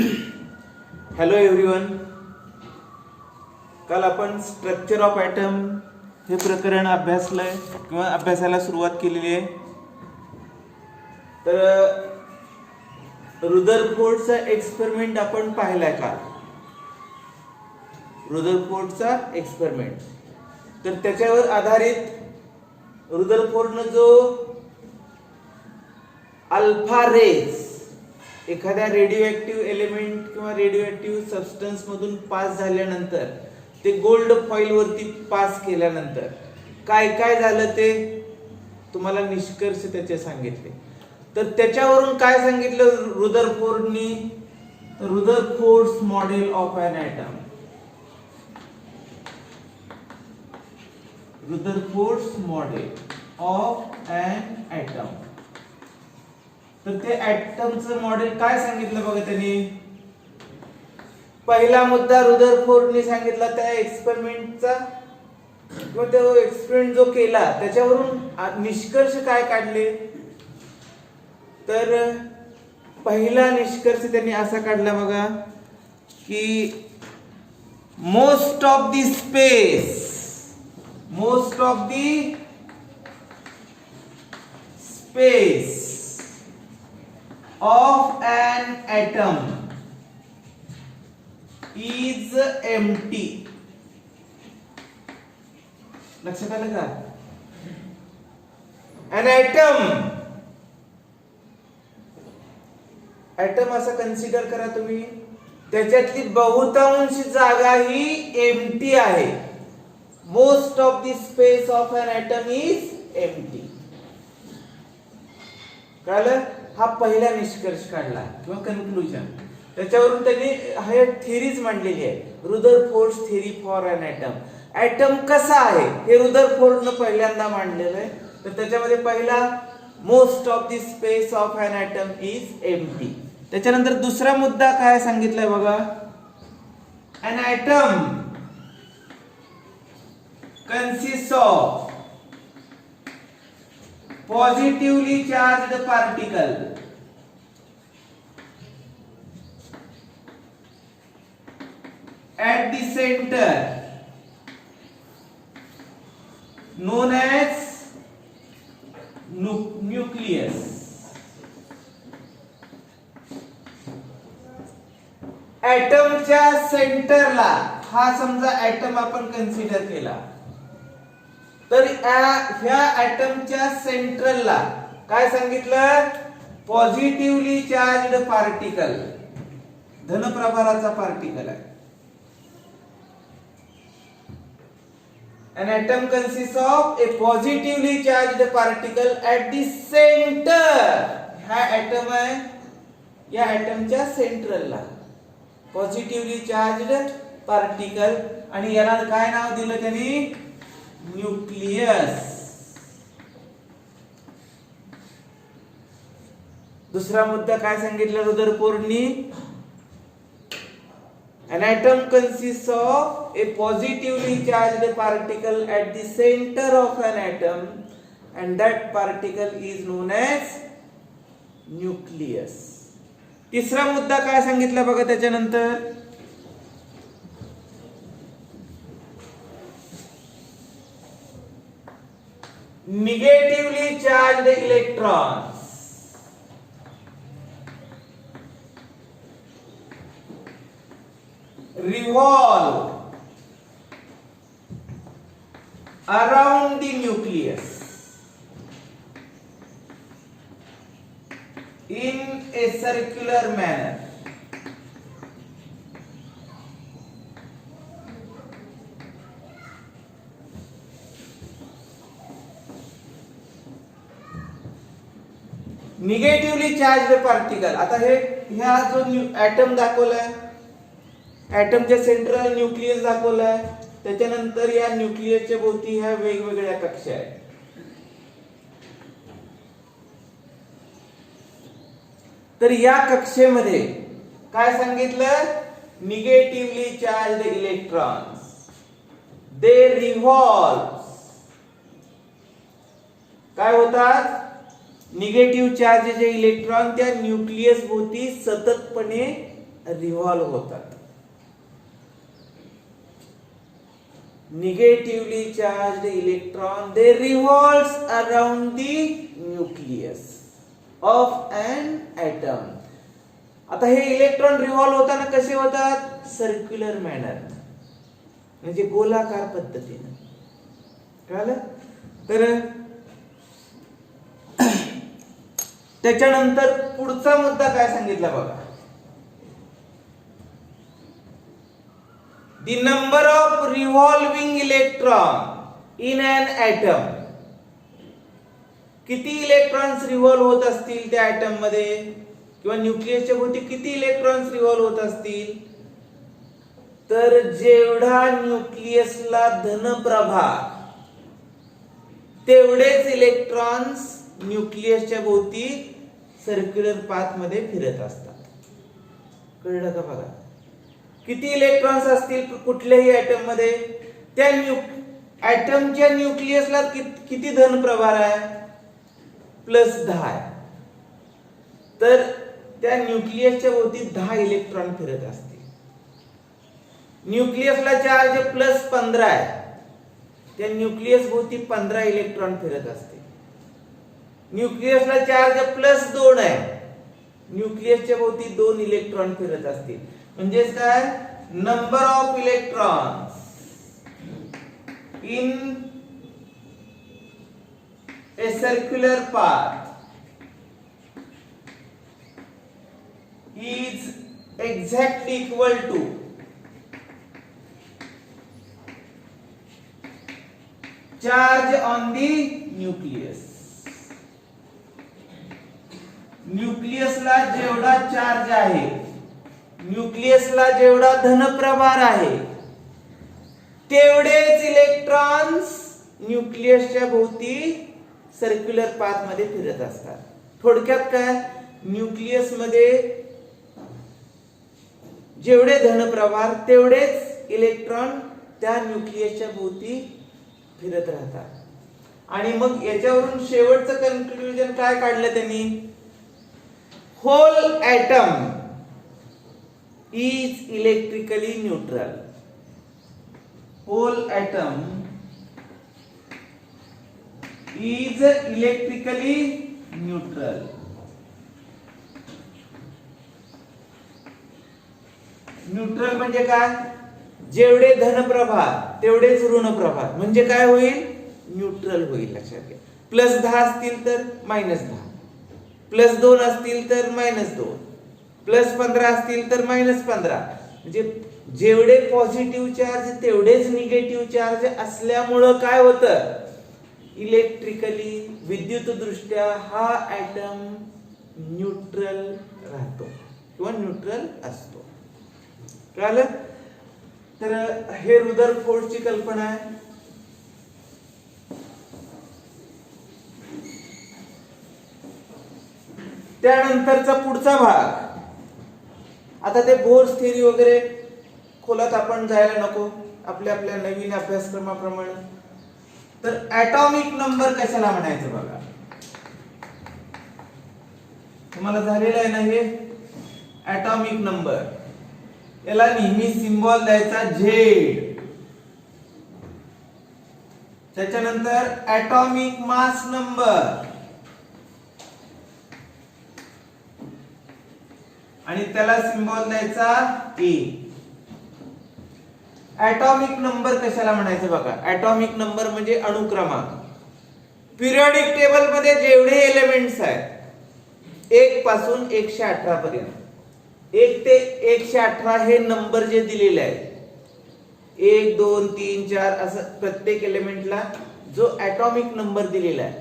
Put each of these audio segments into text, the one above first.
Hello everyone. काल आपण structure of item हे प्रकरण अभ्यासलंय किंवा अभ्यासाला सुरुवात केलेली आहे. तर रुदरफोर्डचा एक्सपेरिमेंट आपण पाहिलाय का? रुदरफोर्डचा एक्सपेरिमेंट. तर त्याच्यावर आधारित रुदरफोर्डनं जो अल्फा रेज एखाद्या रेडिओ ऍक्टिव्ह एलिमेंट किंवा रेडिओ ऍक्टिव्ह सबस्टन्स मधून पास झाल्यानंतर ते गोल्ड फॉइल वरती पास केल्यानंतर काय काय झालं ते तुम्हाला निष्कर्ष त्याचे सांगितले. तर त्याच्यावरून काय सांगितलं रुदरफोर्डनी? Rutherford's model of an atom. Rutherford's model of an atom. तर ते ॲटमचं मॉडेल काय सांगितलं बघा त्यांनी. पहिला मुद्दा रुदरफोर्डने सांगितला त्या एक्सपेरिमेंटचा किंवा तो एक्सपेरिमेंट जो केला त्याच्यावरून निष्कर्ष काय काढले. तर पहिला निष्कर्ष त्यांनी असा काढला बघा की most of the space of an atom is empty. लक्षात आलं का? an atom असं कन्सिडर करा तुम्ही. त्याच्यातली बहुतांश जागा ही एम्प्टी आहे. Most of the space of an atom is empty. कळलं? हा पहिला निष्कर्ष काढला किंवा कन्क्लुजन. त्याच्यावरून त्यांनी हा थेरीज मांडलेली आहे, Rutherford's theory for an atom. Atom कसा आहे हे रुदरफोर्डनं पहिल्यांदा मांडलेलं आहे. तर त्याच्यामध्ये पहिला most of the space of an atom is empty. त्याच्यानंतर दुसरा मुद्दा काय सांगितलाय बघा. An atom consist of positively charged particle at the center known as nucleus. ॲटमच्या सेंटरला हा समजा ॲटम आपण कन्सिडर केला. तर ह्या ॲटमच्या सेंट्रलला काय सांगितलं? पॉझिटिव्हली चार्जड पार्टिकल, धनप्रभाराचा पार्टिकल आहे. An atom consists of a positively charged particle at the center. हा ॲटम आहे, या ॲटमच्या सेंट्रलला पॉझिटिव्हली चार्जड पार्टिकल, आणि याला काय नाव दिलं त्यांनी? न्यूक्लियस. दुसरा मुद्दा काय सांगितलं रुदरफोर्डनी? An atom consists of a positively charged particle at the center of an atom and that particle is known as nucleus. तिसरा मुद्दा काय सांगितला बघा त्याच्यानंतर. negatively charged electrons revolve around the nucleus in a circular manner. Negatively charged particle. आता हे ह्या जो ॲटम दाखवलाय, ॲटमच्या सेंट्रल न्यूक्लियस दाखवलाय, त्याच्यानंतर या न्यूक्लियसच्या भोवती ह्या वेगवेगळ्या कक्षा आहेत. तर या कक्षेमध्ये काय सांगितलं? Negatively charged electrons they revolve. काय होतात? निगेटिव्ह चार्ज जे इलेक्ट्रॉन त्या न्यूक्लियस भोवती सततपणे रिव्हॉल्व होतात. Negatively charge electron they revolves around the nucleus of an atom. आता हे इलेक्ट्रॉन रिव्हॉल्व होताना कसे होतात? सर्क्युलर मॅनर, म्हणजे गोलाकार पद्धतीने. कळलं? तर त्याच्यानंतर पुढचा मुद्दा काय सांगितला बघा. The number of revolving electron in an atom. किती इलेक्ट्रॉन्स रिव्हॉल्व होत असतील त्या एटम मध्ये, किंवा न्यूक्लियसच्या भोवती किती इलेक्ट्रॉन्स रिव्हॉल्व होत असतील? तर जेवढा न्यूक्लियसला धनप्रभार तेवढेच इलेक्ट्रॉन्स न्यूक्लियसच्या भोवती सर्क्युलर पाथ मध्ये फिरत असतात. कळलं का बघा? किती इलेक्ट्रॉन्स असतील कुठल्याही एटम मध्ये, त्या एटमच्या न्यूक्लियसला किती धनप्रभार आहे? +10 आहे. तर त्या न्यूक्लियसच्या भोवती 10 इलेक्ट्रॉन फिरत असतील. न्यूक्लियसला चार्ज +15 आहे, त्या न्यूक्लियस भोवती 15 इलेक्ट्रॉन फिरत असतील. न्यूक्लियसला चार्ज +2 आहे, न्यूक्लियसच्या भोवती 2 इलेक्ट्रॉन फिरत असतील. म्हणजे काय? Number of electrons in A circular path is exactly equal to charge on the nucleus. न्यूक्लियसला जेवढा चार्ज आहे, न्यूक्लियसला जेवढा धनप्रभार आहे, तेवढेच इलेक्ट्रॉन्स न्यूक्लियसच्या भोवती सर्क्युलर पाथ मध्ये फिरत असतात. थोडक्यात काय? न्यूक्लियस मध्ये जेवढे धनप्रभार तेवढेच इलेक्ट्रॉन त्या न्यूक्लियसच्या भोवती फिरत राहतात. आणि मग याच्यावरून शेवटचं कन्क्लुजन काय काढलं त्यांनी? Whole atom is electrically neutral. Whole atom is electrically neutral. Neutral म्हणजे काय? जेवढे धनप्रभार तेवढेच ऋणप्रभार, म्हणजे काय होईल? न्यूट्रल होईल. लक्षात घ्या. +10 असतील तर -10, +2 असतील तर -2, +15 असतील तर -15. म्हणजे जेवढे पॉझिटिव्ह चार्ज तेवढेच निगेटिव्ह चार्ज असल्यामुळं काय होतं? इलेक्ट्रिकली, विद्युत दृष्ट्या हा एटम न्यूट्रल राहतो किंवा न्यूट्रल असतो. कळलं? तर हे रुदरफोर्डची कल्पना आहे. त्यानंतरचा पुढचा भाग, आता ते बोर्स थिअरी वगैरे खोलात आपण जायला नको आपल्या आपल्या नवीन अभ्यासक्रमाप्रमाणे. तर ॲटॉमिक नंबर कशाला म्हणायचं बघा. तुम्हाला झालेलं आहे ना हे ॲटॉमिक नंबर. याला नेहमी सिम्बॉल द्यायचा Z. त्याच्यानंतर ॲटॉमिक मास नंबर, आणि त्याला सिम्बॉल द्यायचा A. ॲटॉमिक नंबर कशाला म्हणायचं बघा. ॲटॉमिक नंबर म्हणजे अणु क्रमांक. पिरियडिक टेबल मध्ये जेवढे एलिमेंट्स आहेत 1 पासून 118 पर्यंत, 1 ते 118 हे नंबर जे दिलेले आहेत, 1 2 3 4 असं प्रत्येक एलिमेंटला जो ॲटॉमिक नंबर दिलेला आहे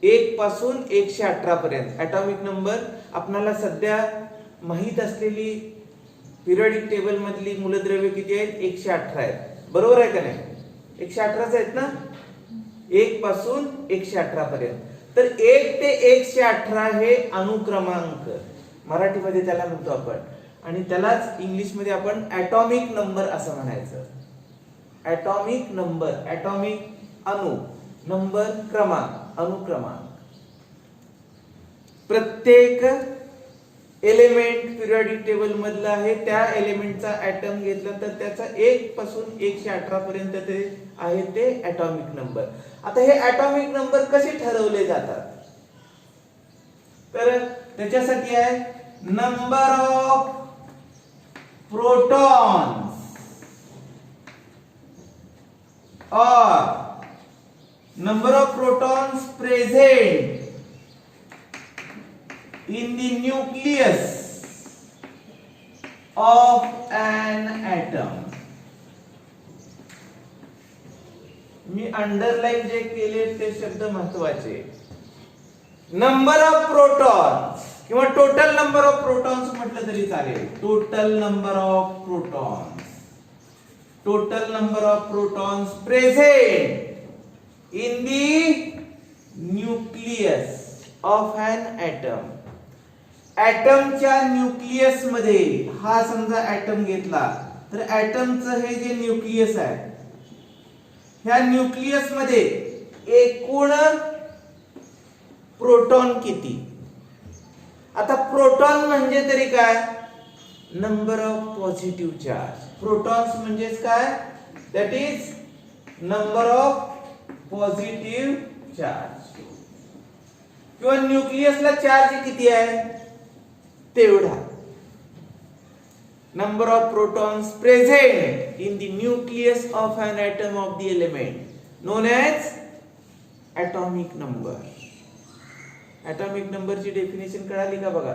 1 पासून 118 पर्यंत ॲटॉमिक नंबर. आपल्याला सध्या माहित असलेली पिरियडिक टेबल मधली मूलद्रव्य किती आहेत? 118 आहेत. बरोबर आहे का नाही? 118च आहेत ना, 1 पासून 118 पर्यंत. तर 1 ते 118 हे अनुक्रमांक मराठीमध्ये त्याला म्हणतो आपण, आणि त्यालाच इंग्लिश मध्ये आपण ॲटॉमिक नंबर असं म्हणायचं. ॲटॉमिक नंबर, ॲटॉमिक अणु, नंबर क्रमांक, अनुक्रमांक. प्रत्येक एलिमेंट पिरियॉडिक टेबल मधला आहे, त्या एलिमेंटचा ऍटम घेतला तर त्याचा 1 पासून 118 पर्यंत ते आहे ते ऍटॉमिक नंबर. आता हे ऍटॉमिक नंबर कसे ठरवले जातात, तर त्याच्यासाठी आहे number of protons or number of protons present in the nucleus of an atom. Me underline जे केले ते शब्द महत्वाचे. नंबर ऑफ प्रोटॉन्स किंवा टोटल नंबर ऑफ प्रोटॉन्स म्हटलं तरी चालेल. Total number of protons, total number of protons present in the nucleus of an atom. ऍटमच्या न्यूक्लियस मध्ये, हा समजा ऍटम घेतला तर ऍटमचं हे जे न्यूक्लियस आहे, ह्या न्यूक्लियस मध्ये एकूण प्रोटॉन किती. आता प्रोटॉन म्हणजे तरी काय, number of positive charge. Protons म्हणजेच काय, that is number of positive charge. किंवा न्यूक्लियसला चार्ज किती आहे तेवढा. Number of protons present in the nucleus of an atom of the element known as atomic number. Atomic नंबरची डेफिनेशन कळाली का बघा,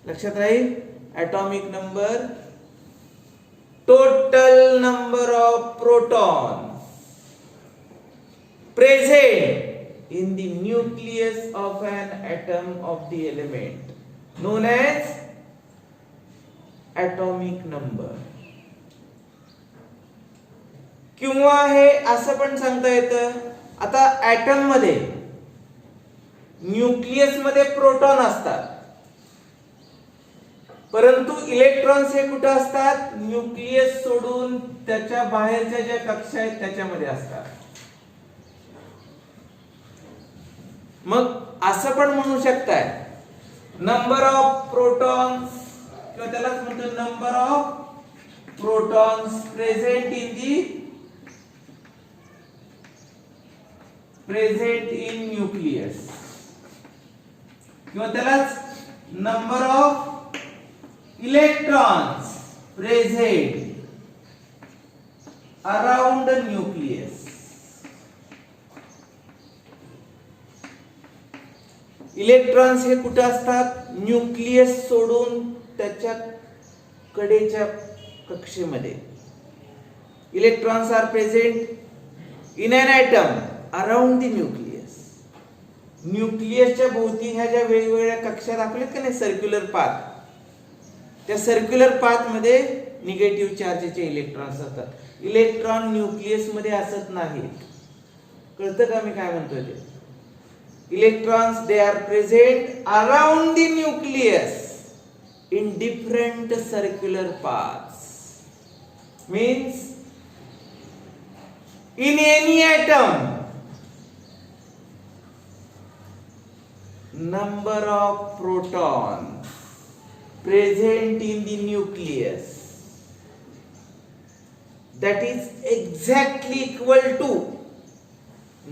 लक्षात राहील. atomic number, total number of protons present in the nucleus of an atom of the element known as atomic number. किंवा हे असं पण सांगता येतं, आता ऍटम मध्ये न्यूक्लियस मध्ये प्रोटॉन असतात, परंतु इलेक्ट्रॉन्स हे कुठे असतात, न्यूक्लियस सोडून त्याच्या बाहेरच्या ज्या कक्षा आहेत त्याच्यामध्ये असतात. मग असं पण म्हणू शकताय नंबर ऑफ प्रोटॉन्स, किंवा त्यालाच म्हणतो number of protons present in nucleus, किंवा त्यालाच number of electrons present around the nucleus. Electrons हे कुठे असतात, न्यूक्लियस सोडून त्याच्या कडेच्या कक्षेमध्ये. Electrons are present in an atom around the nucleus. न्यूक्लियसच्या भोवती ह्या ज्या वेगवेगळ्या कक्षा दाखवल्यात का नाही, सर्क्युलर पाथ, त्या सर्क्युलर पाथ मध्ये निगेटिव्ह चार्जचे इलेक्ट्रॉन्स असतात. इलेक्ट्रॉन न्यूक्लियस मध्ये असत नाही. कळतं का मी काय म्हणतोय ते. Electrons they R present around the nucleus in different circular paths. Means in any atom number of proton present in the nucleus that is exactly equal to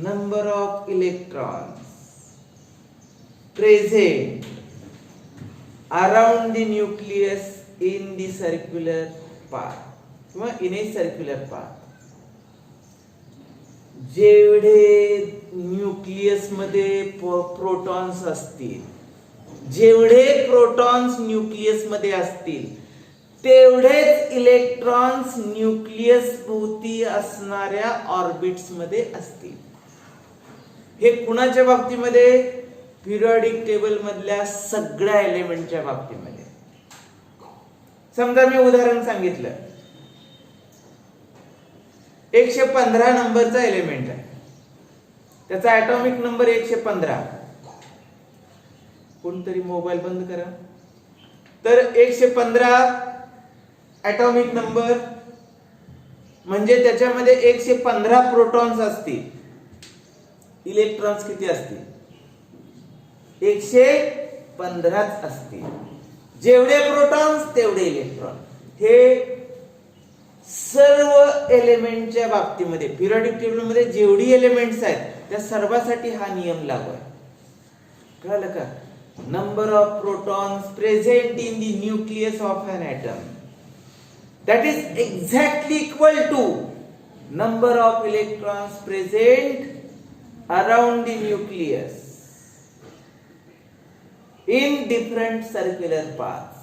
number of electrons present around the nucleus in the circular path किंवा in a circular path. जेवढे nucleus मध्ये protons असतील, जेवढे protons nucleus मध्ये असतील, तेवढेच electrons nucleus भोवती असणाऱ्या ऑर्बिट्स मध्ये असतील. हे कुणाच्या बाबतीमध्ये, पिरियॉडिक टेबल मधल्या सगळ्या एलिमेंटच्या बाबतीमध्ये. समजा मी उदाहरण सांगितलं, 115 नंबरचा एलिमेंट आहे, त्याचा ऍटॉमिक नंबर 115. कोणतरी मोबाईल बंद करा. तर 115 ऍटॉमिक नंबर म्हणजे त्याच्यामध्ये 115 प्रोटॉन्स असतील. इलेक्ट्रॉन्स किती असतील, 15च असतील. जेवढे प्रोटॉन्स तेवढे इलेक्ट्रॉन. हे सर्व एलिमेंटच्या बाबतीमध्ये पिरियोडिक टेबल मध्ये जेवढी एलिमेंट्स आहेत त्या सर्वांसाठी हा नियम लागू आहे. कळलं का? Number of protons present in the nucleus of an atom that is exactly equal to number of electrons present around the nucleus in different circular paths.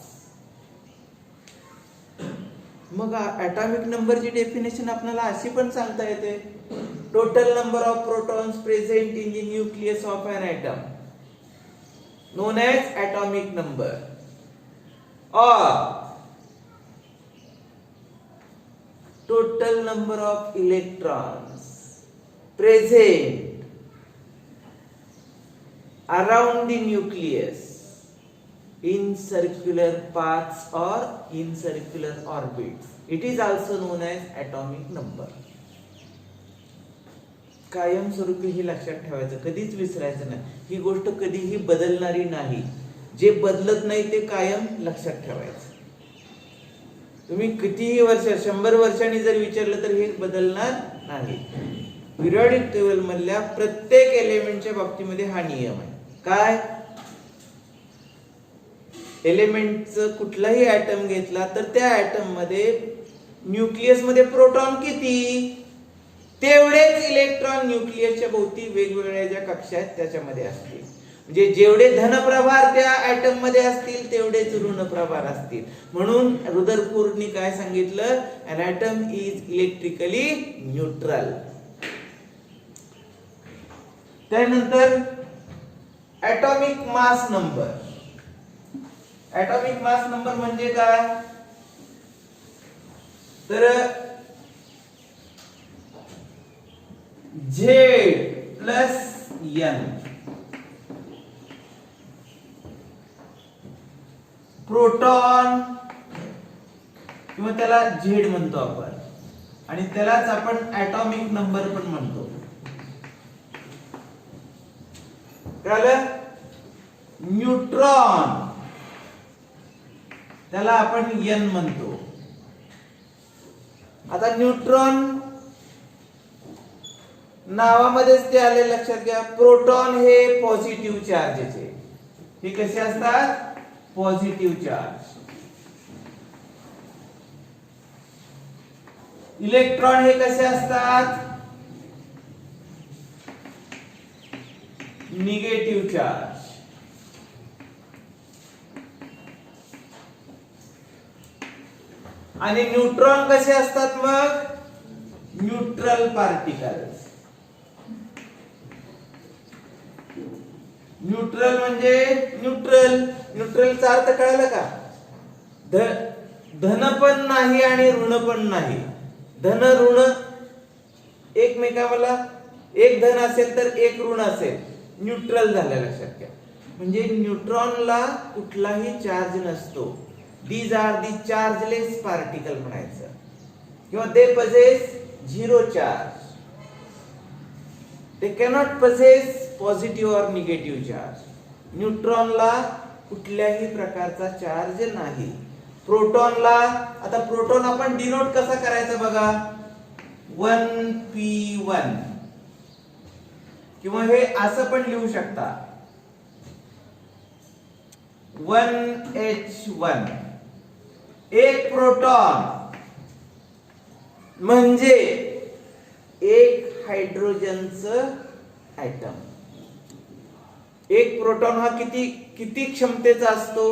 मग atomic number ची डेफिनेशन आपल्याला अशी पण सांगता येते, total number of protons present in the nucleus of an atom known as atomic number, or total number of electrons present around the nucleus in circular paths or in circular orbits. It is also known as atomic number. कायमस्वरूपी हे लक्षात ठेवायचं, कधीच विसरायचं नाही. ही गोष्ट कधीही बदलणारी नाही. जे बदलत नाही ते कायम लक्षात ठेवायचं. तुम्ही कितीही वर्ष 100 वर्षांनी जर विचारलं तर हे बदलणार नाही. पिरियोडिक टेबल मधल्या प्रत्येक एलिमेंटच्या बाबतीमध्ये हा नियम आहे. काय? एलिमेंटचं कुठलाही ऍटम घेतला तर त्या ऍटम मध्ये न्यूक्लियस मध्ये प्रोटॉन किती, तेवढेच इलेक्ट्रॉन न्यूक्लियसच्या भोवती वेगवेगळ्या ज्या कक्षा आहेत त्याच्यामध्ये असतील. म्हणजे जेवढे धनप्रभार त्या ऍटम मध्ये असतील तेवढेच ऋणप्रभार असतील. म्हणून रुदरफोर्डनी काय सांगितलं? an atom is electrically neutral. त्यानंतर atomic mass number. atomic mass number म्हणजे काय? तर Z plus N प्रोटॉन किंवा त्याला झेड म्हणतो आपण, आणि त्यालाच आपण ऍटॉमिक नंबर पण म्हणतो. कळलं? न्यूट्रॉन त्याला आपण N म्हणतो. आता न्यूट्रॉन नावामध्येच ते आले, लक्षात घ्या. प्रोटॉन हे पॉझिटिव्ह चार्जचे, हे कसे असतात? Positive charge. इलेक्ट्रॉन हे कसे असतात? Negative charge. आणि न्यूट्रॉन कसे असतात मग? Neutral particles. न्यूट्रल म्हणजे न्यूट्रल. न्यूट्रलचा अर्थ कळाला का? धन पण नाही आणि ऋण पण नाही. धन ऋण एकमेकांना, एक धन असेल तर एक ऋण असेल, न्यूट्रल झालं. लक्षात घ्या. म्हणजे न्यूट्रॉनला कुठलाही चार्ज नसतो. These are the chargeless particle म्हणायचं, किंवा they possess zero charge. They cannot possess positive और निगेटिव्ह चार्ज. न्यूट्रॉनला कुठल्याही प्रकारचा चार्ज नाही. प्रोटॉनला, आता प्रोटॉन आपण डिनोट कसा करायचा बघा, 1p1, किंवा हे असं पण लिहू शकता 1h1. एक प्रोटॉन म्हणजे एक हायड्रोजनचं ऍटम. एक प्रोटॉन हा किती क्षमतेचा असतो?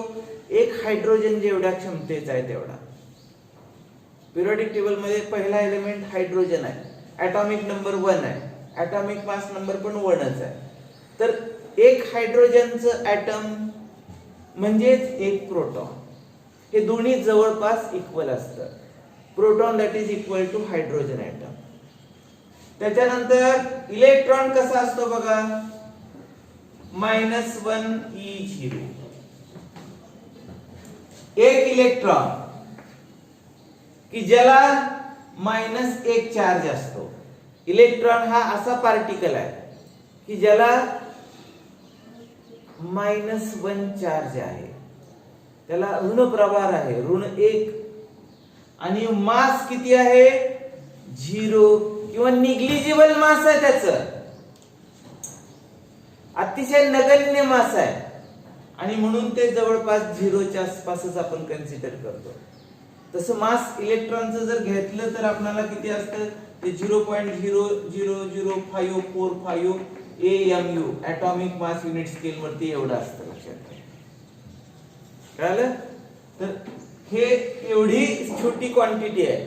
एक हायड्रोजन जेवढ्या क्षमतेचा आहे तेवढा. पिरियोडिक टेबल मध्ये पहिला एलिमेंट हायड्रोजन आहे, ऍटॉमिक नंबर 1 आहे, ऍटॉमिक मास नंबर पण 1च आहे. तर एक हायड्रोजनचं ऍटम म्हणजेच एक प्रोटॉन. हे दोन्ही जवळपास इक्वल असतं. Proton that is equal two hydrogen atom. त्याच्यानंतर इलेक्ट्रॉन कसा असतो बघा, -1e0. एक इलेक्ट्रॉन की ज्याला -1 चार्ज असतो. इलेक्ट्रॉन हा असा पार्टिकल आहे की ज्याला -1 चार्ज आहे, त्याला ऋण प्रभार आहे, ऋण 1, आणि मास किती आहे 0 किंवा निग्लिजिबल मास आहे, त्याचं अतिशय नगण्य मास आहे, आणि म्हणून ते जवळपास 0च्या आसपासच आपण कन्सिडर करतो. तसं मास इलेक्ट्रॉनचं जर घेतलं तर आपल्याला किती असतं ते 0.0005445 AMU atomic mass unit scale वरती एवढं असतं, लक्षात घ्या. कळलं? तर हे एवढी छोटी क्वांटिटी आहे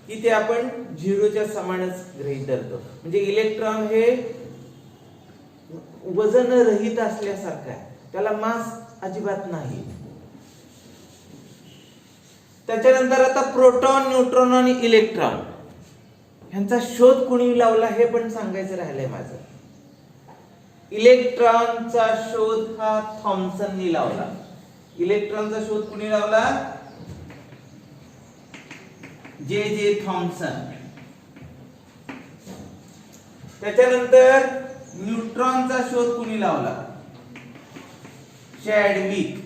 की ते आपण 0च्या समानच गृहीत धरतो. म्हणजे इलेक्ट्रॉन हे वजन रहित असल्यासारखं आहे, त्याला मास अजिबात नाही. त्याच्यानंतर आता प्रोटॉन, न्यूट्रॉन आणि इलेक्ट्रॉन ह्यांचा शोध कुणी लावला हे पण सांगायचं राहिलंय माझं. इलेक्ट्रॉनचा शोध हा थॉम्सननी लावला. इलेक्ट्रॉनचा शोध कुणी लावला? J Thomson. त्याच्यानंतर न्यूट्रॉनचा शोध कुणी लावला? चॅडविक.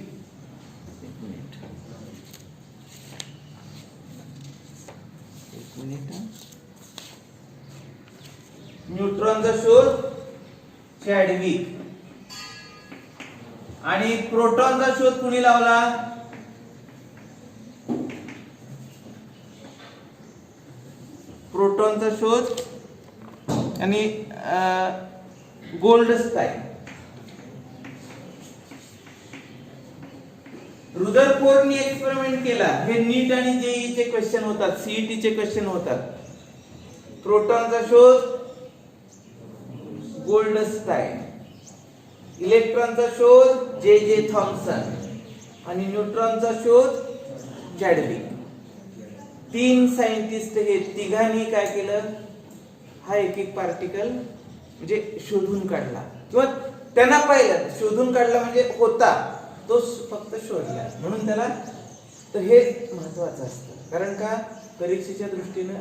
न्यूट्रॉनचा शोध चॅडविक. आणि प्रोटॉनचा शोध कुणी लावला? प्रोटॉनचा शोध आणि गोल्डस्टाईन. रुदरफोर्डनी एक्सपेरिमेंट केला. हे नीट आणि जेईई चे क्वेश्चन होतात, सीईटी चे क्वेश्चन होतात. प्रोटॉनचा शोध गोल्डस्टाईन, इलेक्ट्रॉनचा शोध जे थॉम्सन आणि न्यूट्रॉनचा शोध चॅडविक. 3 सायंटिस्ट हे तिघांनी काय केलं? हा एक पार्टिकल म्हणजे शोधून काढला, किंवा त्यांना पाहिलं शोधून काढला म्हणजे होता तो फक्त शोधला म्हणून त्याला. तर हे महत्वाचं असतं, कारण का परीक्षेच्या दृष्टीनं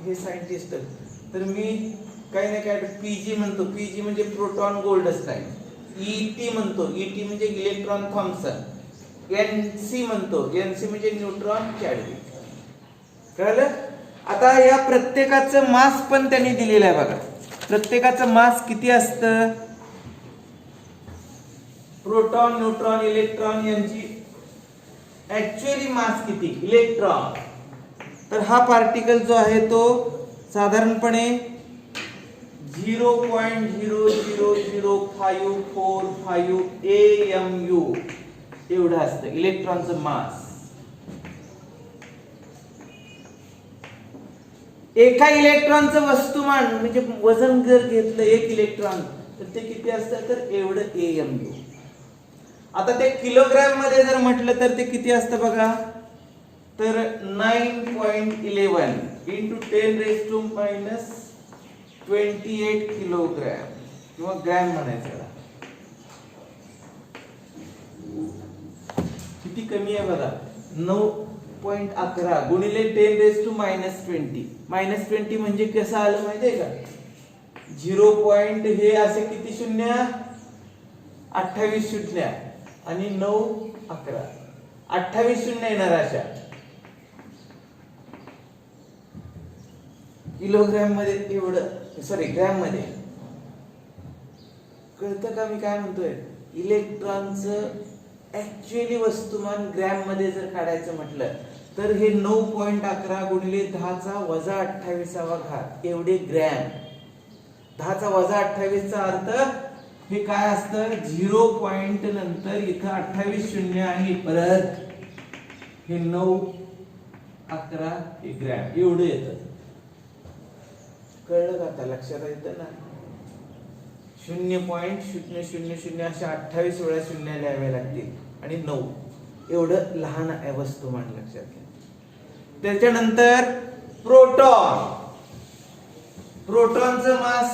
हे सायंटिस्ट. तर मी काही ना काय पीजी म्हणतो, पीजी म्हणजे प्रोटॉन गोल्डस्टाईन. ईटी म्हणतो, ईटी म्हणजे इलेक्ट्रॉन थॉम्सन. एनसी म्हणतो, एनसी म्हणजे न्यूट्रॉन चॅडविक. कळलं? आता या प्रत्येकाचं मास पण त्यांनी दिलेलं आहे बघा. प्रत्येकाचं मास किती असतं? प्रोटॉन, न्यूट्रॉन, इलेक्ट्रॉन यांची ऍक्च्युअली मास किती? इलेक्ट्रॉन. तर हा पार्टिकल जो आहे तो साधारणपणे 0.00055 AMU एवढं असतं इलेक्ट्रॉनचं मास. एका इलेक्ट्रॉनचं वस्तुमान म्हणजे वजन जर घेतलं 1 इलेक्ट्रॉन तर ते किती असतं? तर एवढं AMU. आता ते किलोग्रॅम मध्ये जर म्हटलं तर ते किती असतं बघा? तर 9.11 into 10⁻⁻28 किलोग्रॅम किंवा ग्रॅम म्हणायचं. किती कमी आहे बघा. 9.11 गुणिले 10⁻⁻20. -20 म्हणजे कसं आलं माहितीये का? 0 पॉइंट हे असे किती शून्य? 28 शून्य आणि 9 11 28 शून्य येणार अशा. किलोग्रॅम मध्ये एवढं, सॉरी ग्रॅम मध्ये. कळतं का मी काय म्हणतोय? इलेक्ट्रॉनचं ऍक्च्युअली वस्तुमान ग्रॅम मध्ये जर काढायचं म्हटलं तर हे 9.11 गुणिले 10⁻28 एवढे ग्रॅम. 10⁻28 चा अर्थ हे काय असतं? 0 पॉइंट नंतर इथं 28 शून्य आणि परत हे 9.11 हे ग्रॅम एवढं येतं. कळलं का? आता लक्षात येतं ना? 0.000 अशा 28 वेळा शून्य लिहावे लागतील आणि 9 एवढं लहान आहे वस्तुमान, लक्षात घ्या. त्याच्यानंतर प्रोटॉन. प्रोटॉनचं मास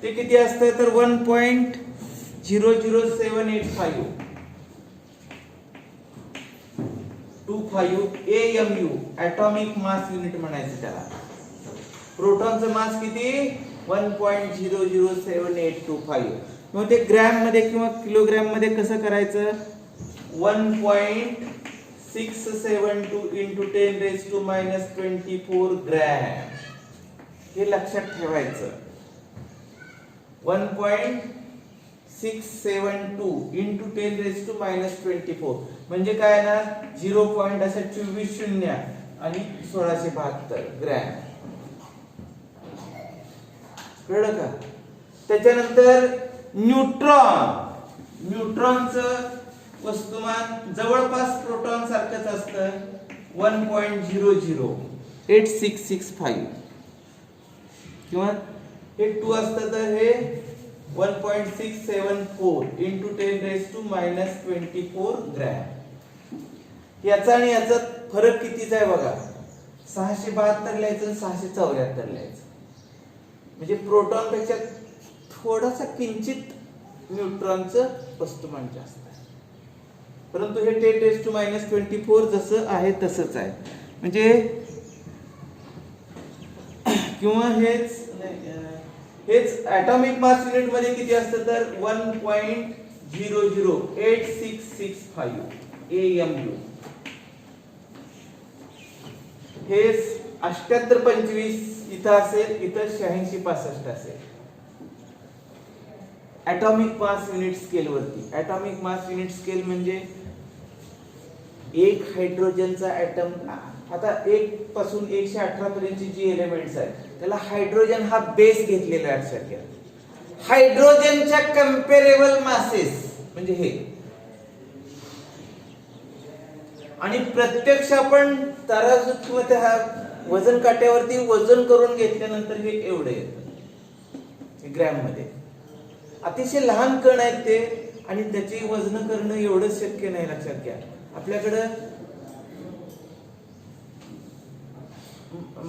ते किती असतं? तर 1.00785 AMU ॲटॉमिक मास युनिट म्हणायचं त्याला. प्रोटॉनचं मास किती? 1.00785. मग ते ग्रॅम मध्ये किंवा किलोग्रॅम मध्ये कसं करायचं 1.672 इंटू 10⁻⁻24 ग्रॅम हे लक्षात ठेवायचं 1.672 इंटू 10⁻⁻24 म्हणजे काय ना 0.24 शून्य आणि 1672 ग्रॅम कळलं का. त्याच्यानंतर न्यूट्रॉनचं वस्तुमान जवळपास प्रोटॉन सारखंच असतं 1.008665 किंवा हे 2 असतं तर हे 1.674 इंटू 10⁻⁻24 ग्रॅम. याचा आणि याचा फरक कितीचा आहे बघा 672 लिहायचं 674 लिहायचं म्हणजे प्रोटॉन पेक्षा थोडासा किंचित न्यूट्रॉनचं वस्तुमान जास्त आहे परंतु हे 10⁻⁻24 जसं आहे तसंच आहे म्हणजे किंवा हेच ॲटॉमिक मास युनिट मध्ये किती असतं तर 1.008665 AMU. हे 7825 इथं असेल इथं 8665 असेल ॲटॉमिक मास युनिट स्केल वरती. ॲटॉमिक मास युनिट स्केल म्हणजे एक हायड्रोजनचा ॲटम आता 1 पासून 118 पर्यंतची जी एलिमेंट्स आहेत त्याला हायड्रोजन हा बेस घेतलेला आहे लक्षात घ्या. हायड्रोजनच्या कंपेरेबल मासेस म्हणजे हे आणि प्रत्यक्ष आपण तराजू किंवा त्या वजन काट्यावरती वजन करून घेतल्यानंतर हे एवढे येतं ग्रॅम मध्ये. अतिशय लहान कण आहेत ते आणि त्याची वजन करणं एवढं शक्य नाही लक्षात घ्या. आपल्याकडं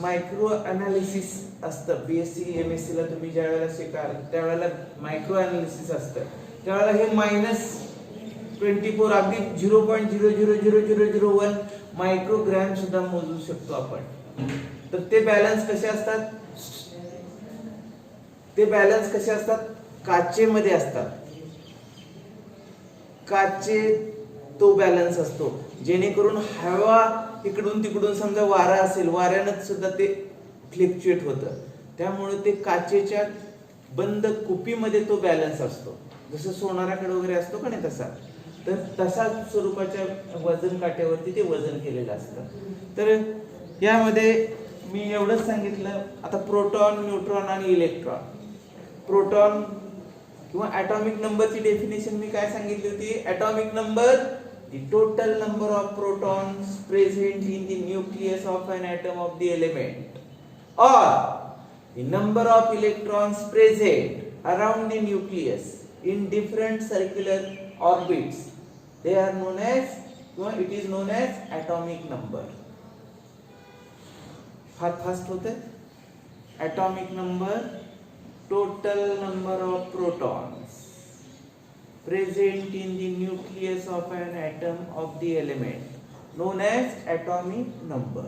मायक्रो अनालिसिस असतं BSc MSc ला तुम्ही ज्या वेळेला शिकाल त्यावेळेला मायक्रो अनालिसिस असतं त्यावेळेला हे -24 अगदी 0.00001 मायक्रोग्रॅम सुद्धा मोजू शकतो आपण. तर ते बॅलन्स कसे असतात काचेमध्ये असतात. काचे तो बॅलन्स असतो जेणेकरून हवा इकडून तिकडून समजा वारा असेल वाऱ्यानं सुद्धा ते फ्लक्च्युएट होतं त्यामुळे ते काचेच्या बंद कुपीमध्ये तो बॅलन्स असतो जसं सोनाराकडे वगैरे असतो का नाही तसा. तर तसा स्वरूपाच्या वजन काट्यावरती ते वजन केलेलं असतं. तर यामध्ये मी एवढंच सांगितलं. आता प्रोटॉन न्यूट्रॉन आणि इलेक्ट्रॉन. प्रोटॉन किंवा ॲटॉमिक नंबरची डेफिनेशन मी काय सांगितली होती. Atomic number the total number of protons present in the nucleus of an atom of the element or the number of electrons present around the nucleus in different circular orbits. They are known as it is known as atomic number. fast होते. atomic number total number of protons present in the nucleus of an atom of the element known as atomic number.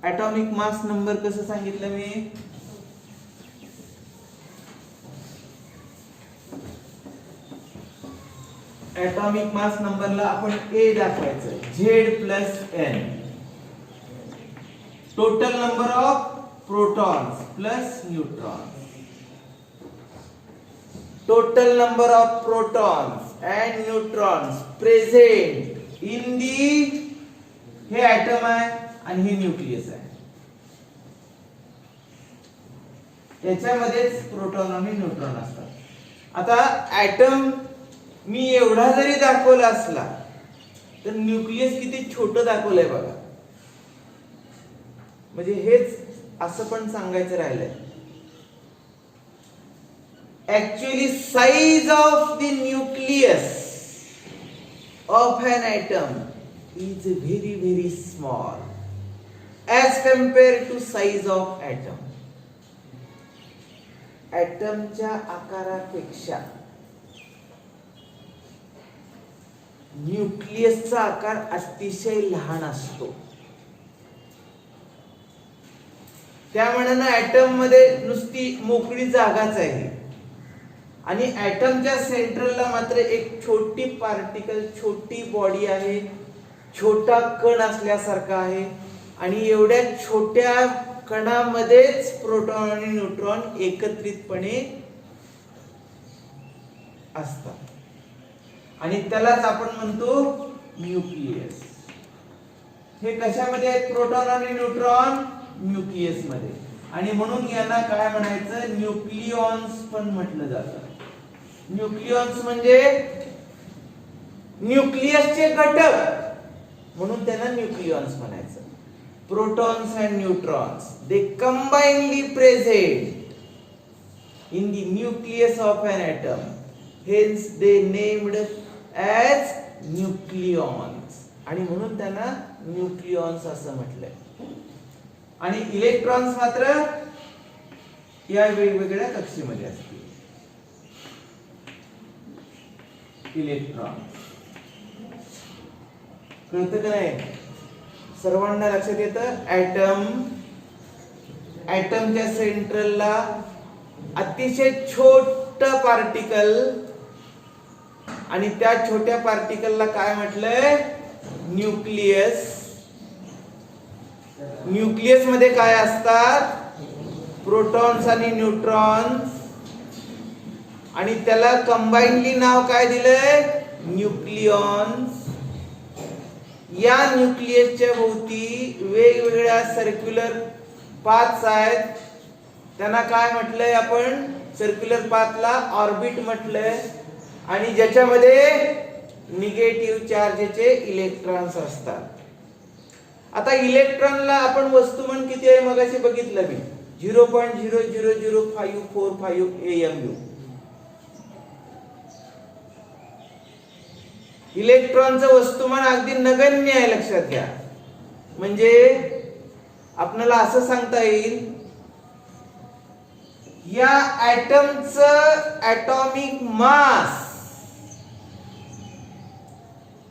atomic mass number कसं सांगितलं मी atomic mass number ला आपण A दाखवायचं Z+N total number of protons plus neutrons. Total number of protons and neutrons present in the हे item आहे आणि हे nucleus आहे याच्यामध्येच प्रोटॉन आणि न्यूट्रॉन असतात. आता ॲटम मी एवढा जरी दाखवला असला तर न्यूक्लियस किती छोटं दाखवलंय बघा. म्हणजे हेच असं पण सांगायचं राहिलंय. Actually size of the nucleus of an atom is very small as compared to size of atom. ॲटमच्या आकारापेक्षा न्यूक्लियसचा आकार अतिशय लहान असतो. त्यामुळे ॲटम मध्ये नुसती मोकळी जागाच आहे आणि ऍटमच्या सेंट्रलला मात्र एक छोटी पार्टिकल, छोटी बॉडी आहे, छोटा कण असल्यासारखा आहे आणि एवढ्या छोट्या कणामध्येच प्रोटॉन आणि न्यूट्रॉन एकत्रितपणे असतात आणि त्यालाच आपण म्हणतो न्यूक्लियस. हे कशामध्ये आहेत प्रोटॉन आणि न्यूट्रॉन? न्यूक्लियस मध्ये. आणि म्हणून यांना काय म्हणायचं? न्यूक्लियॉन्स पण म्हटलं जातं. न्यूक्लियॉन्स म्हणजे न्यूक्लियसचे घटक, म्हणून त्यांना न्यूक्लियॉन्स म्हणायचं. Protons and neutrons they combinedly present in the nucleus of an atom, hence they named as nucleons. आणि म्हणून त्यांना न्यूक्लियॉन्स असं म्हटलंय. आणि इलेक्ट्रॉन्स मात्र या वेगवेगळ्या कक्षेमध्ये असतील. इलेक्ट्रॉन कळतं का नाही? सर्वांना लक्षात येतं? ऍटमच्या सेंट्रलला अतिशय छोट पार्टिकल आणि त्या छोट्या पार्टिकलला काय म्हटलंय? न्यूक्लियस. न्यूक्लियस मध्ये काय असतात? प्रोटॉन्स आणि न्यूट्रॉन्स. आणि त्याला कंबाइनली नाव काय दिलंय? न्यूक्लियॉन्स. या न्यूक्लियसच्या भोवती वेगवेगळ्या सर्क्युलर पाथ्स आहेत. त्यांना काय म्हटलंय आपण? सर्क्युलर पाथला ऑर्बिट म्हटलंय. आणि ज्याच्यामध्ये निगेटिव्ह चार्जचे इलेक्ट्रॉन्स असतात. आता इलेक्ट्रॉनला आपण वस्तुमान किती आहे मगाशी बघितलं मी, 0.0005545 AMU. इलेक्ट्रॉनचं वस्तुमान अगदी नगण्य आहे, लक्षात घ्या. म्हणजे आपल्याला असं सांगता येईल, या ऍटमचं atomic mass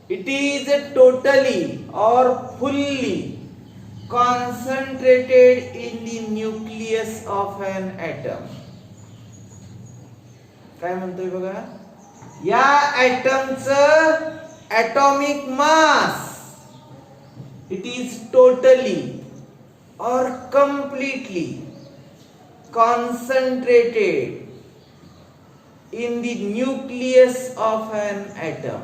it is totally or fully concentrated in the nucleus of an atom. काय म्हणतोय बघा, या ऍटमचं atomic mass it is totally or completely concentrated in the nucleus of an atom.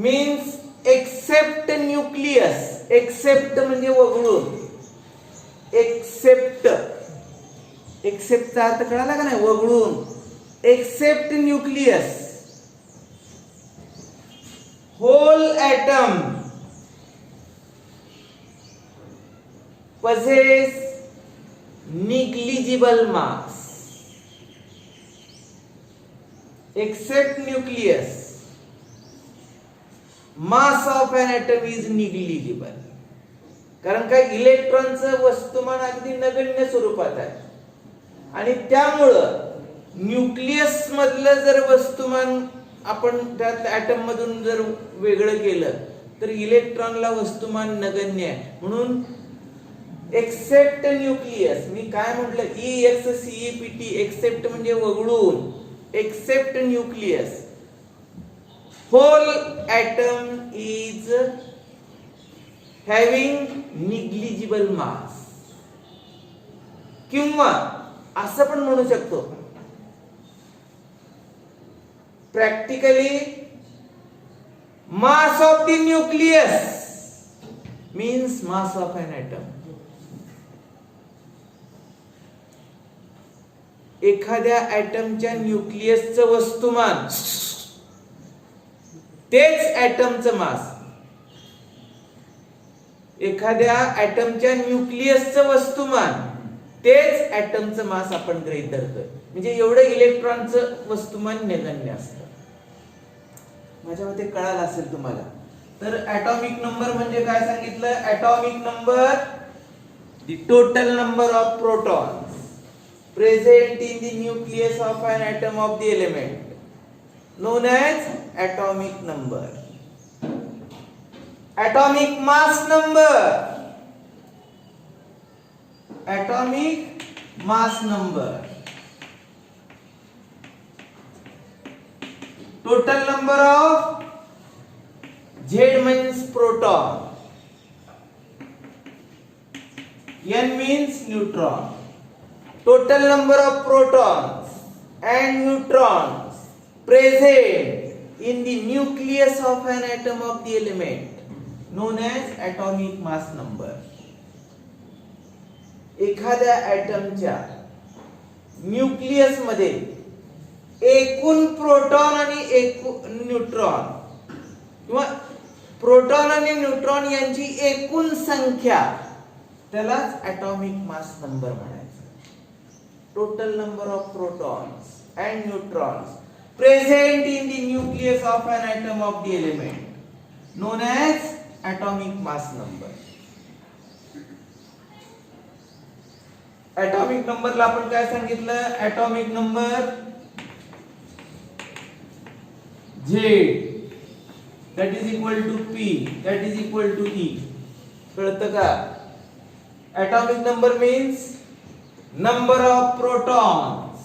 Means except nucleus. except म्हणजे वगळून. except चा अर्थ कळाला का नाही? वगळून. except nucleus, whole atom possess negligible mass. except nucleus, mass of an atom is negligible. कारण काय? इलेक्ट्रॉनचं वस्तुमान अगदी नगण्य स्वरूपात आहे आणि त्यामुळं न्यूक्लियस मधलं जर वस्तुमान आपण त्यात ऍटम मधून जर वेगळं केलं तर इलेक्ट्रॉनला वस्तुमान नगण्य आहे. म्हणून एक्सेप्ट न्यूक्लियस, मी काय म्हटलं? EXCEPT, एक्सेप्ट म्हणजे वगळून. Except nucleus, whole atom is having negligible mass. किंवा असं पण म्हणू शकतो, practically mass of the nucleus means mass of an atom. एखाद्या ऍटमच्या न्यूक्लियसचं वस्तुमान तेच ऍटमचं मास. एखाद्या ऍटमच्या न्यूक्लियसचं वस्तुमान तेच ऍटमचं मास आपण गृहीत धरतोय. म्हणजे एवढं इलेक्ट्रॉनचं वस्तुमान नगण्य असतं. माझ्या मते कळालं असेल तुम्हाला. तर ऍटॉमिक नंबर म्हणजे काय सांगितलं? Atomic number, the total number of protons present in the nucleus of an atom of the element known as atomic number. Atomic mass number, atomic mass number total number of Z means proton, N means neutron. Total number of protons and neutrons present in the nucleus of an atom of the element known as atomic mass number. एखाद्या ॲटमच्या nucleus मध्ये एकूण proton आणि एकूण neutron किंवा proton आणि neutron यांची एकूण संख्या त्यालाच ॲटॉमिक मास नंबर म्हणायचं. Total number of protons and neutrons present in the nucleus of an atom of the element known as atomic mass number. Atomic नंबरला आपण काय सांगितलं? Atomic number Z that is equal to P that is equal to E. कळतं का? atomic number means number of protons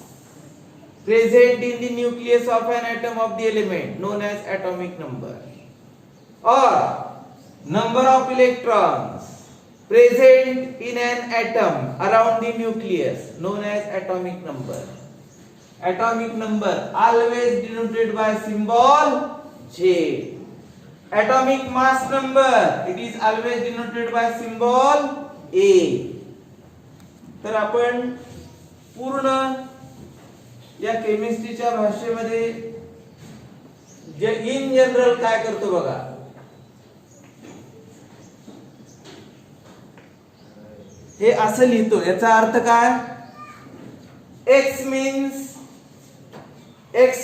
present in the nucleus of an atom of the element known as atomic number, or number of electrons present in an atom around the nucleus known as atomic number. Atomic number always denoted by symbol J. Atomic mass number, it is always denoted by symbol A. तर आपण पूर्ण या केमिस्ट्रीच्या भाषेमध्ये जे in general काय करतो बघा. हे असं लिहितो, याचा अर्थ काय? X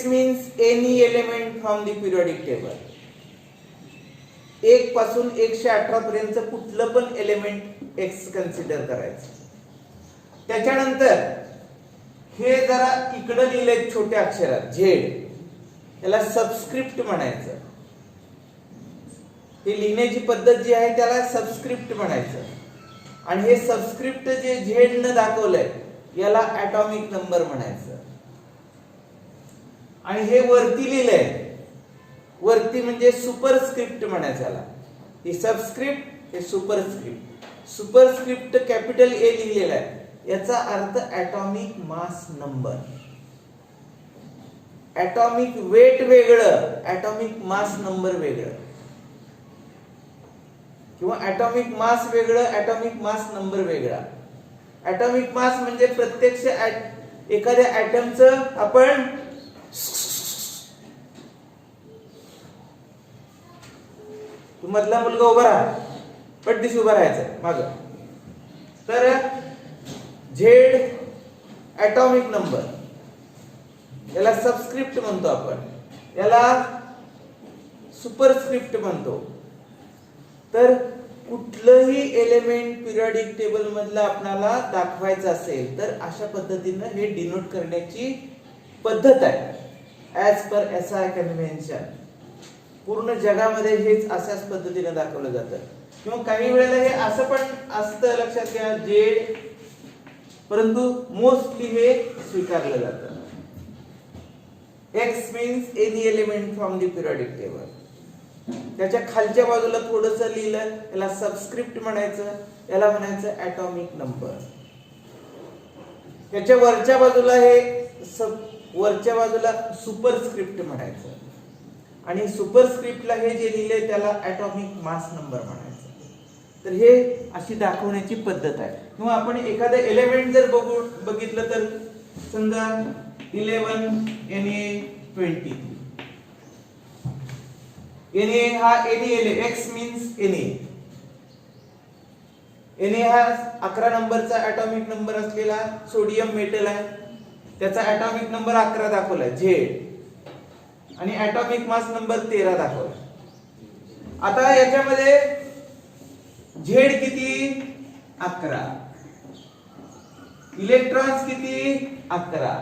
means any element from the periodic table. 1 पासून 118 पर्यंत कुठलं पण एलिमेंट X कन्सिडर करायचं. त्याच्यानंतर हे जरा इकडे लिहिलंय छोट्या अक्षरात Z, याला सबस्क्रिप्ट म्हणायचं. ही लिहिण्याची पद्धत जी आहे त्याला सबस्क्रिप्ट म्हणायचं. आणि हे सबस्क्रिप्ट जे Z न दाखवलंय याला ॲटॉमिक नंबर म्हणायचं. आणि हे वरती लिहिलंय, वरती म्हणजे सुपरस्क्रिप्ट म्हणायचं याला. ही सबस्क्रिप्ट, हे सुपरस्क्रिप्ट. सुपरस्क्रिप्ट कॅपिटल ए लिहिलेला आहे, याचा अर्थ atomic mass number. Atomic weight वेगळं, ॲटॉमिक मास नंबर वेगळं, किंवा ॲटॉमिक मास वेगळं, ॲटॉमिक मास नंबर वेगळा. ॲटॉमिक मास म्हणजे प्रत्यक्ष एखाद्या ॲटमचं आपण मधला मुलगा उभा राहा, पटदिशी उभा राहायचं माग. तर Z ॲटॉमिक नंबर, याला सबस्क्रिप्ट म्हणतो आपण, याला सुपरस्क्रिप्ट म्हणतो. तर कुठलंही एलिमेंट पिरियडिक टेबल मधलं आपल्याला दाखवायचं असेल तर अशा पद्धतीने हे डिनोट करण्याची पद्धत आहे. ॲज पर SI कन्व्हेन्शन पूर्ण जगामध्ये हेच अशाच पद्धतीने दाखवलं जातं. किंवा काही वेळेला हे असं पण असतं, लक्षात घ्या Z, परंतु मोस्टली हे स्वीकारलं जातं. X means any element from the periodic table. त्याच्या खालच्या बाजूला थोडस लिहिलं, याला सबस्क्रिप्ट म्हणायचं, याला म्हणायचं ॲटॉमिक नंबर. त्याच्या वरच्या बाजूला वरच्या बाजूला सुपरस्क्रिप्ट म्हणायचं. आणि सुपरस्क्रिप्टला हे जे लिहिलंय त्याला ॲटॉमिक मास नंबर म्हणायचं. तर हे अशी दाखवण्याची पद्धत आहे. किंवा आपण एखादं एलिमेंट जर बघितलं तर समजा 11 Na20. Na हा X means Na. Na हा 11 नंबरचा ॲटॉमिक नंबर असलेला सोडियम मेटल आहे. त्याचा ॲटॉमिक नंबर 11 दाखवलाय Z, आणि ॲटॉमिक मास नंबर 13 दाखवलाय. आता याच्यामध्ये Z किती? 11. इलेक्ट्रॉन्स किती? 11.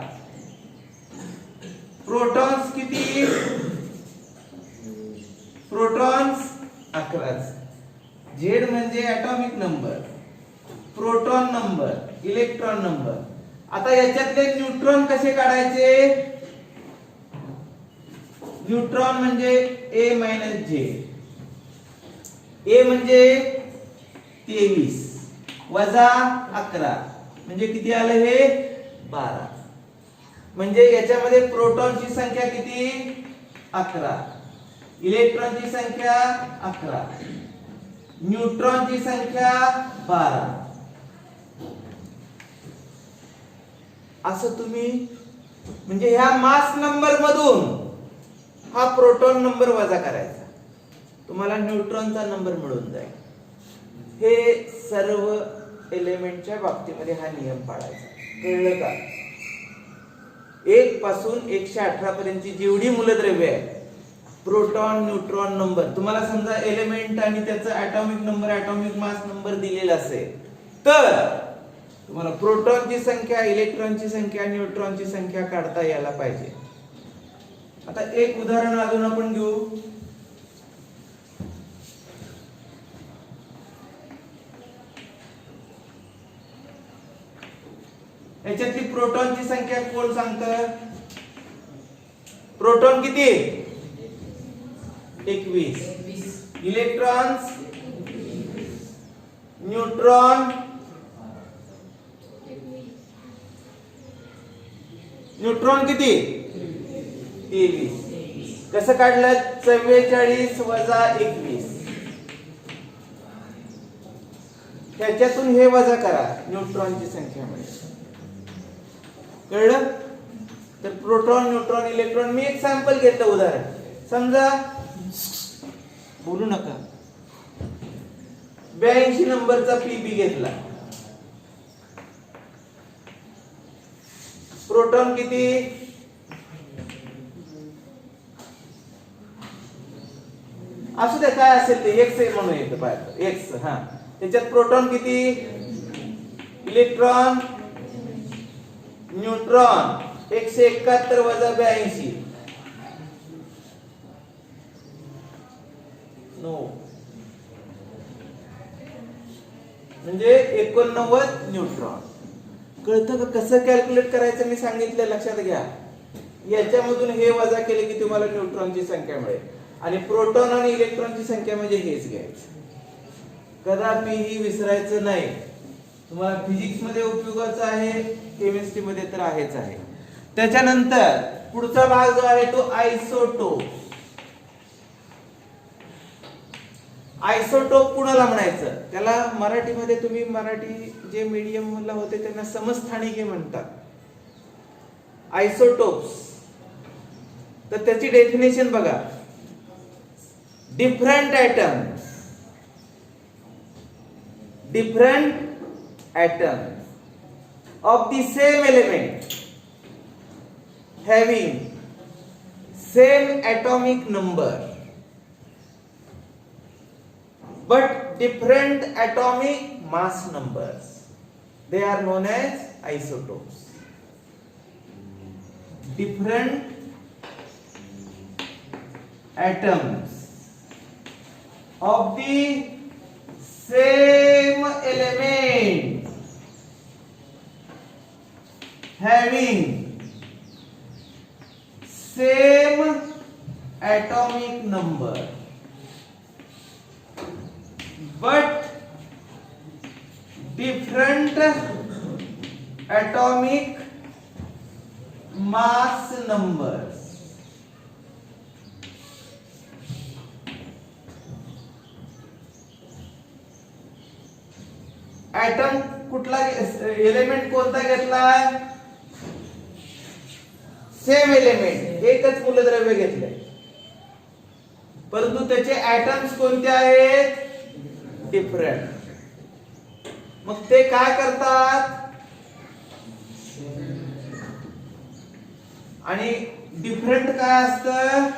प्रोटॉन्स किती? प्रोटॉन्स 11. Z म्हणजे atomic number, proton number, electron number. आता याच्यातले न्यूट्रॉन कसे काढायचे? न्यूट्रॉन म्हणजे ए मायनस जे. ए म्हणजे 23 वजा 11 म्हणजे किती आलं हे 12. म्हणजे याच्यामध्ये प्रोटॉनची संख्या किती 11, इलेक्ट्रॉनची संख्या 11, न्यूट्रॉनची संख्या 12. असं तुम्ही म्हणजे ह्या मास नंबर मधून हा प्रोटॉन नंबर वजा करायचा, तुम्हाला न्यूट्रॉनचा नंबर मिळून जाईल. हे सर्व एलिमेंटच्या बाबतीमध्ये हा नियम पाळायचा. कळलं का? 1 पासून 118 पर्यंतची जेवढी मूलद्रव्ये आहेत, प्रोटॉन न्यूट्रॉन नंबर, तुम्हाला समजा एलिमेंट आणि त्याचा atomic number atomic mass number दिलेला असेल तर तुम्हाला प्रोटॉनची संख्या, इलेक्ट्रॉनची संख्या, न्यूट्रॉनची संख्या काढता यायला पाहिजे. आता एक उदाहरण अजून आपण घेऊ. याच्यातली प्रोटॉनची संख्या कोण सांगतं? प्रोटॉन किती 21, इलेक्ट्रॉन्स, न्यूट्रॉन, न्यूट्रॉन किती 23. कसं काढलं? 44 वजा 21. त्याच्यातून हे वजा करा, न्यूट्रॉनची संख्या मिळेल. कळलं? तर प्रोटॉन, न्यूट्रॉन, इलेक्ट्रॉन, मी एक सॅम्पल घेतलं उदाहरण. समजा बोलू नका, 82 नंबरचा पीबी घेतला. प्रोटॉन किती असू दे, काय असेल ते एक्स म्हणून येतं पाहिजे, एक्स. हा, त्याच्यात प्रोटॉन किती, इलेक्ट्रॉन, न्यूट्रॉन 171 वजा 82 नो म्हणजे 89 न्यूट्रॉन. कळतं का कसं कॅल्क्युलेट करायचं? मी सांगितलं, लक्षात घ्या. याच्यामधून हे वजा केले की तुम्हाला न्यूट्रॉनची संख्या मिळेल आणि प्रोटॉन आणि इलेक्ट्रॉनची संख्या म्हणजे हेच घ्यायचं. कदापिही विसरायचं नाही. तुम्हाला फिजिक्स मध्ये उपयोगाचं आहे, केमिस्ट्री मध्ये तर आहेच आहे. त्याच्यानंतर पुढचा भाग जो आहे तो आयसोटोप. आयसोटोप कुणाला म्हणायचं? त्याला मराठीमध्ये, तुम्ही मराठी जे मीडियमला होते त्यांना समस्थानिके म्हणतात. आयसोटोप्स. तर त्याची डेफिनेशन बघा. Different atoms of the same element having same atomic number but different atomic mass numbers, they are known as isotopes. Different atoms of the same element having same atomic number but different atomic mass numbers. Atom कुठला, element कोणता घेतलाय? Same element, एकच मूलद्रव्य घेतलंय, परंतु त्याचे atoms कोणते आहेत? डिफरंट. मग ते काय करतात? आणि डिफरंट काय असतं?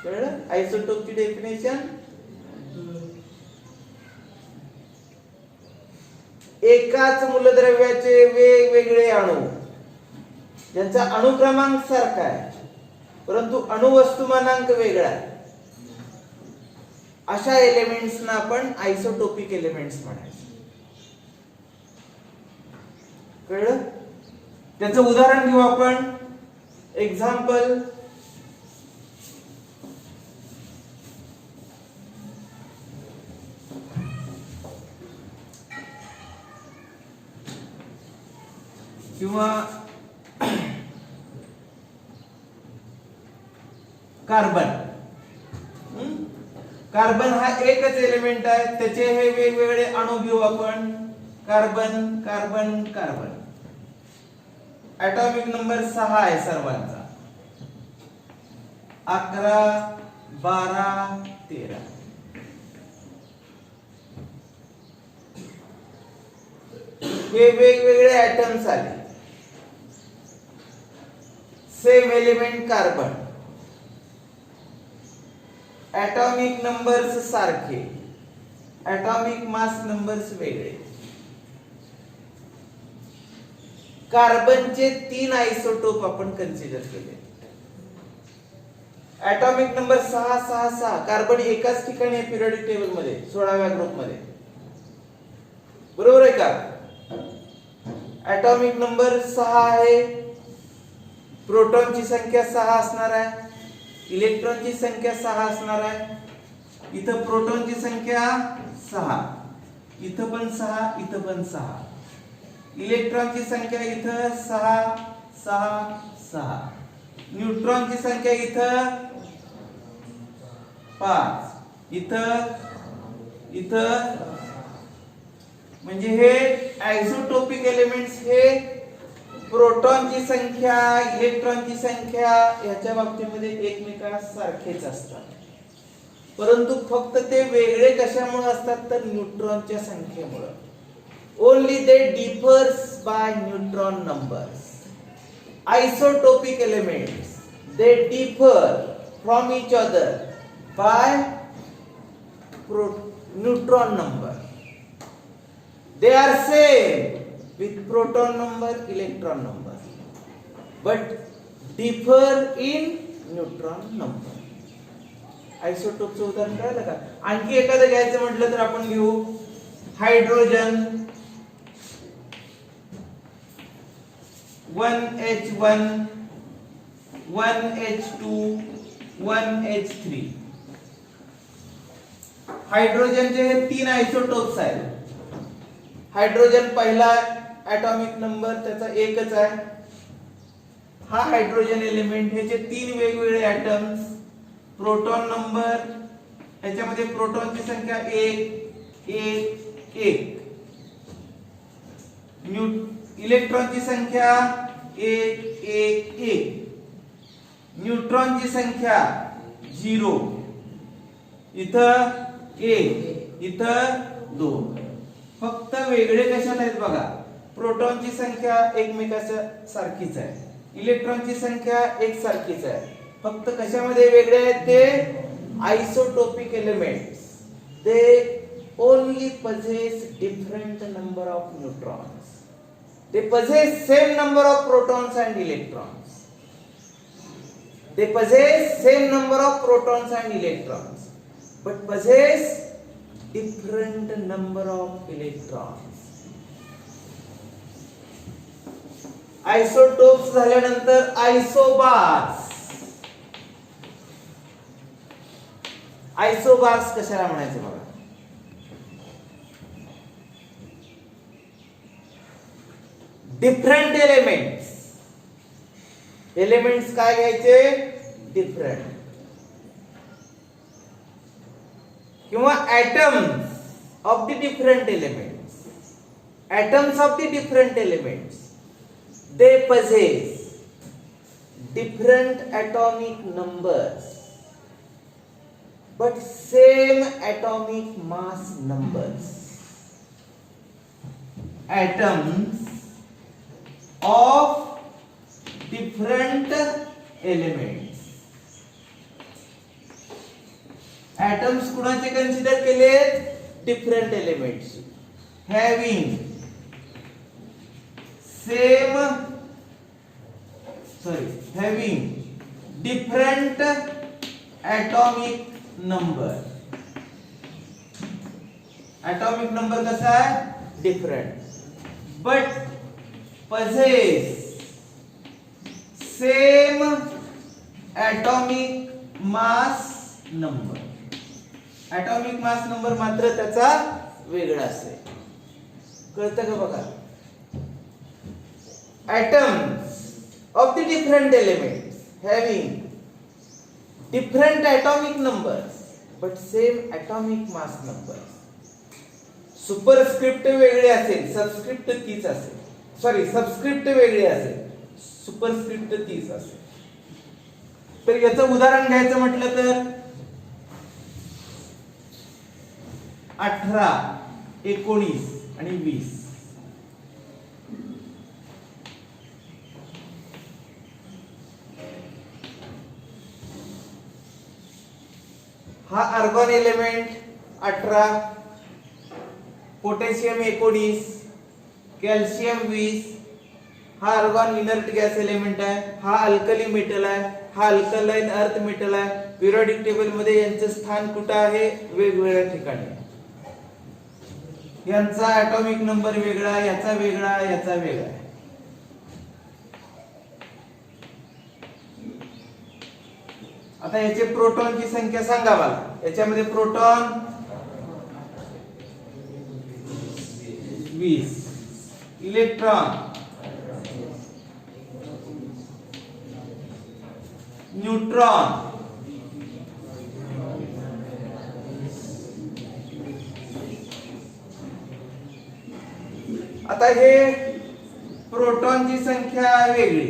कळलं? आयसोटोपची डेफिनेशन. एकाच मूलद्रव्याचे वेगवेगळे अणू, ज्यांचा अणुक्रमांक सारखा आहे परंतु अणुवस्तुमानांक वेगळा आहे, अशा एलिमेंट्सना आपण आयसोटोपिक एलिमेंट्स म्हणायचं. कळलं? त्याचं उदाहरण घेऊ आपण. एक्झाम्पल, किंवा कार्बन. कार्बन हा एकच एलिमेंट आहे, त्याचे हे वेगवेगळे अणू घेऊ आपण. Carbon carbon carbon, atomic number 6 आहे सर्वांचा. 11 12 13. हे वेगवेगळे ॲटम्स आले. Same element carbon, atomic numbers सारखे, ॲटॉमिक मास नंबर्स वेगळे. कार्बनचे 3 आयसोटोप आपण कन्सिडर केले. Atomic number 6 6 6. कार्बन एकाच ठिकाणी आहे पिरियडिक टेबल मध्ये, 16व्या ग्रुप मध्ये. बरोबर आहे का? ॲटॉमिक नंबर 6 आहे. प्रोटॉनची संख्या 6 असणार आहे, इलेक्ट्रॉनची संख्या 6 असणार आहे. इथं प्रोटॉनची संख्या 6, इथं पण 6, इथं पण 6. इलेक्ट्रॉनची संख्या इथं 6 6 6. न्यूट्रॉनची संख्या इथं 5, इथं म्हणजे हे आयसोटोपिक एलिमेंट्स हे प्रोटॉनची संख्या, इलेक्ट्रॉनची संख्या याच्या बाबतीमध्ये एकमेकांसारखेच असतात, परंतु फक्त ते वेगळे कशामुळे असतात तर न्यूट्रॉनच्या संख्येमुळे. Only they differs by neutron numbers. Isotopic elements, they differ from each other by neutron number. They are same with proton number, electron number, but differ in neutron number. आयसोटोपचं उदाहरण कळलं का? आणखी एखादं घ्यायचं म्हटलं तर आपण घेऊ हायड्रोजन. 1H1 1H2 1H3. हायड्रोजनचे हे 3 आयसोटोप्स आहेत. हायड्रोजन पहिला ॲटॉमिक नंबर त्याचा एकच आहे. हा हायड्रोजन एलिमेंट, ह्याचे 3 वेगवेगळे ॲटम्स. प्रोटॉन नंबर ह्याच्यामध्ये प्रोटॉनची संख्या 1 1 1. इलेक्ट्रॉनची संख्या 1 1 1. न्यूट्रॉनची संख्या 0. इथं 1, इथं 2. फक्त वेगळे कशात आहेत बघा. प्रोटॉनची संख्या एकमेकाच्या सारखीच आहे, इलेक्ट्रॉनची संख्या एकसारखीच आहे. फक्त कशामध्ये वेगळे आहेत ते isotopic elements. They only possess different number of neutrons. They possess same number of protons and electrons. They possess same number of protons and electrons, but possess different number of electrons. Isotopes झाल्यानंतर आयसोबार्स. आयसोबार्स कशाला म्हणायचं बघा. Different elements. Elements काय घ्यायचे different, किंवा atoms of the different elements. Atoms of the different elements, they possess different atomic numbers but same atomic mass numbers. Atoms of different elements. atoms कुणाचे consider केलेत different elements having different atomic number. atomic number कसा आहे different, but possess same atomic mass number. atomic mass number मात्र त्याचा वेगळा असेल. कळतं का बघा? atoms of the different elements having different atomic numbers but same atomic mass numbers. Superscript वेगळे असेल, सबस्क्रिप्ट तीच असेल. सॉरी, सबस्क्रिप्ट वेगळे असेल, सुपरस्क्रिप्ट तीच असेल. तर याचं उदाहरण घ्यायचं म्हटलं तर 18, 19 आणि 20. हा अर्गॉन एलिमेंट 18, पोटॅशियम 19, कॅल्शियम 20. हा अर्गॉन इनर्ट गॅस एलिमेंट आहे, हा अल्कली मेटल आहे, हा अल्कलाइन अर्थ मेटल आहे. पिरियोडिक टेबल मध्ये यांचं स्थान कुठं आहे? वेगवेगळ्या ठिकाणी. यांचा ॲटॉमिक नंबर वेगळा, याचा वेगळा, याचा वेगळा. आता याचे प्रोटॉनची संख्या सांगा मला. याच्यामध्ये प्रोटॉन 20, इलेक्ट्रॉन, न्यूट्रॉन, आता हे प्रोटॉनची संख्या वेगळी,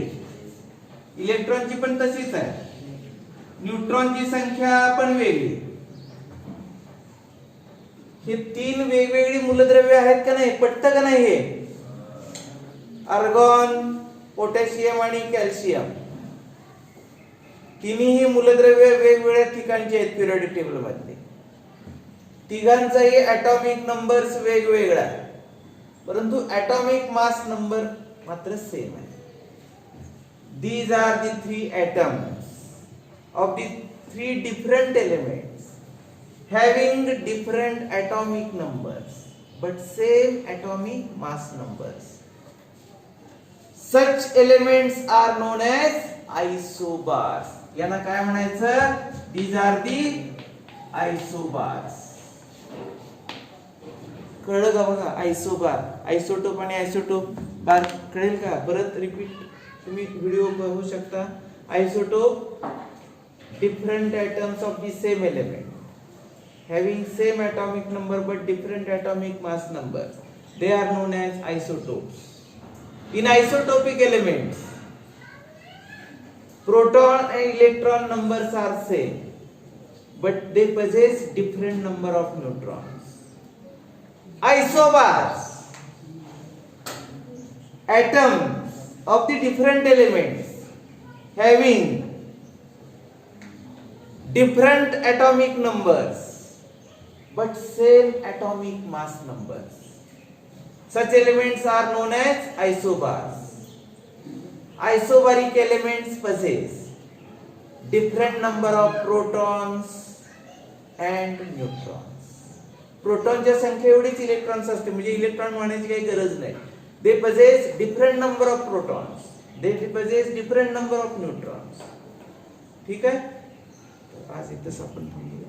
इलेक्ट्रॉनची पण तशीच आहे, न्यूट्रॉनची संख्या पण वेगळी. हे 3 वेगवेगळी मूलद्रव्ये आहेत का नाही? पटतं का नाही? हे अर्गॉन, पोटॅशियम आणि कॅल्शियम तिन्ही मूलद्रव्ये वेगवेगळ्या ठिकाणचे आहेत पिरियोडिक टेबल मध्ये. तिघांचाही ॲटॉमिक नंबर्स वेगवेगळा आहे, परंतु ॲटॉमिक मास नंबर मात्र सेम आहे. These are the 3 atoms of the 3 different elements having different atomic numbers but same atomic mass numbers. Such elements are known as isobars. यांना काय म्हणायचं? These are the isobars. कळलं का बघा? आयसोबार, isotope आणि isotope बार कळेल का? परत रिपीट तुम्ही व्हिडिओ बघू शकता. Isotope, different atoms of the same element having same atomic number but different atomic mass number, they are known as isotopes. In isotopic elements, proton and electron numbers are same but they possess different number of neutrons. Isobars, atoms of the different elements having different atomic numbers but same atomic mass numbers. Such elements are known as isobars. Isobaric elements possess different number of protons and neutrons. प्रोटॉनच्या संख्या एवढीच electrons असते, म्हणजे electron म्हणायची काही गरज नाही. They possess different number of protons. They possess different number of neutrons. ठीक आहे? आज इथंच आपण थांबूया.